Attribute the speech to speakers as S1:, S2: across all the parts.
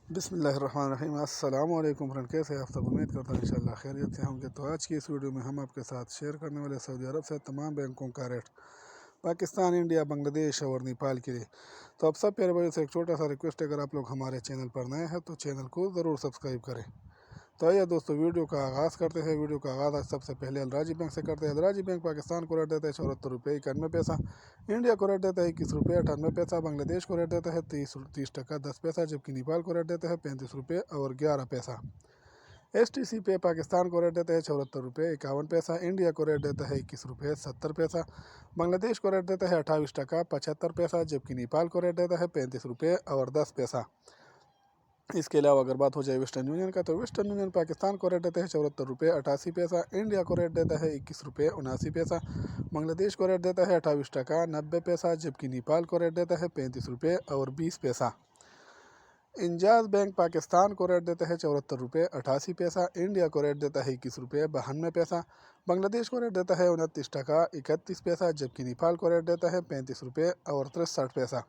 S1: बिस्मिल्लाहिर्रहमानिर्रहीम। अस्सलाम वालेकुम फ्रेंड, कैसे हैं आप सब? उम्मीद करता हूँ इंशाल्लाह खैरियत से होंगे। तो आज की इस वीडियो में हम आपके साथ शेयर करने वाले सऊदी अरब से तमाम बैंकों का रेट पाकिस्तान, इंडिया, बांग्लादेश और नेपाल के लिए। तो अब सब प्यारे भाई से एक छोटा सा रिक्वेस्ट है, अगर आप लोग हमारे चैनल पर नए हैं तो चैनल को ज़रूर सब्सक्राइब करें। तो आइए दोस्तों, वीडियो का आगाज़ करते हैं। वीडियो का आगाज़ आज सबसे पहले अलराजी बैंक से करते हैं। अलराजी बैंक पाकिस्तान को रेट देता है 74 रुपये 91 पैसा, इंडिया को रेट देता है 21 रुपये 98 पैसा, बांग्लादेश को रेट देता है 30 टका 10 पैसा, जबकि नेपाल को रेट देता है 35 रुपये और 11 पैसा। STC पे पाकिस्तान को रेट देता है 74 रुपये 51 पैसा, इंडिया को रेट देता है 21 रुपये 70 पैसा, बांग्लादेश को रेट देता है 28 टका 75 पैसा, जबकि नेपाल को रेट देता है 35 रुपये और 10 पैसा। इसके अलावा अगर बात हो जाए वेस्टर्न यूनियन का, तो वेस्टर्न यूनियन पाकिस्तान को रेट देते हैं 74 रुपये 88 पैसा, इंडिया को रेट देता है 21 रुपये 79 पैसा, बांग्लादेश को रेट देता है 28 टका 90 पैसा, जबकि नेपाल को रेट देता है 35 रुपये और 20 पैसा। इंजाज बैंक पाकिस्तान को रेट देता है 74 रुपये 88 पैसा, इंडिया को रेट देता है 21 रुपये 92 पैसा, बांग्लादेश को रेट देता है 29 टका 31 पैसा, जबकि नेपाल को रेट देता है 35 रुपये और 63 पैसा।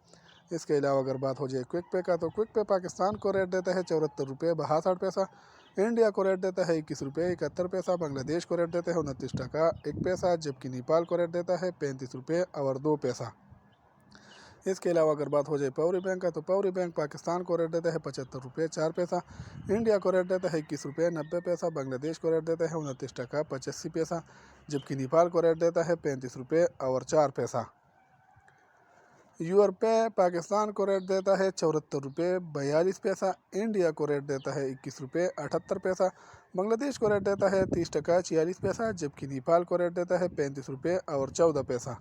S1: इसके अलावा अगर बात हो जाए क्विक पे का, तो क्विक पे पाकिस्तान को रेट देता है 74 रुपये 62 पैसा, इंडिया को रेट देता है 21 रुपये 71 पैसा, बांग्लादेश को रेट देता है 29 टका 1 पैसा, जबकि नेपाल को रेट देता है 35 रुपये और 2 पैसा। इसके अलावा अगर बात हो जाए पौरी बैंक का, तो पौरी बैंक पाकिस्तान को रेट देता है 75 रुपये 4 पैसा, इंडिया को रेट देता है 21 रुपये 90 पैसा, बांग्लादेश को रेट देता है 29 टका 85 पैसा, जबकि नेपाल को रेट देता है 35 रुपये और 4 पैसा। यूरोपे पाकिस्तान को रेट देता है 74 रुपये 42 पैसा, इंडिया को रेट देता है 21 रुपये 78 पैसा, बांग्लादेश को रेट देता है 30 टका 46 पैसा, जबकि नेपाल को रेट देता है 35 रुपये और 14 पैसा।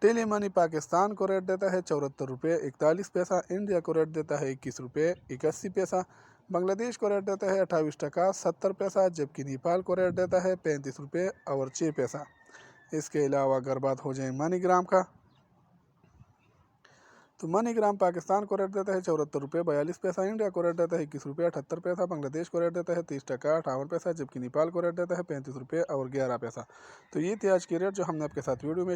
S1: टेली मनी पाकिस्तान को रेट देता है 74 रुपये 41 पैसा, इंडिया को रेट देता है 21 रुपये 81 पैसा, बांग्लादेश को रेट देता है 28 टका 70 पैसा, जबकि नेपाल को रेट देता है 35 रुपये और 6 पैसा। इसके अलावा अगर बात हो जाए मनीग्राम का, तो मनीग्राम पाकिस्तान को रेट देता है 74 रुपये 42 पैसा, इंडिया को रेट देता है 21 रुपये 78 पैसा, बांग्लादेश को रेट देता है 30 टका 58 पैसा, जबकि नेपाल को रेट देता है 35 रुपये और 11 पैसा। तो ये थी आज की रेट जो हमने आपके साथ वीडियो में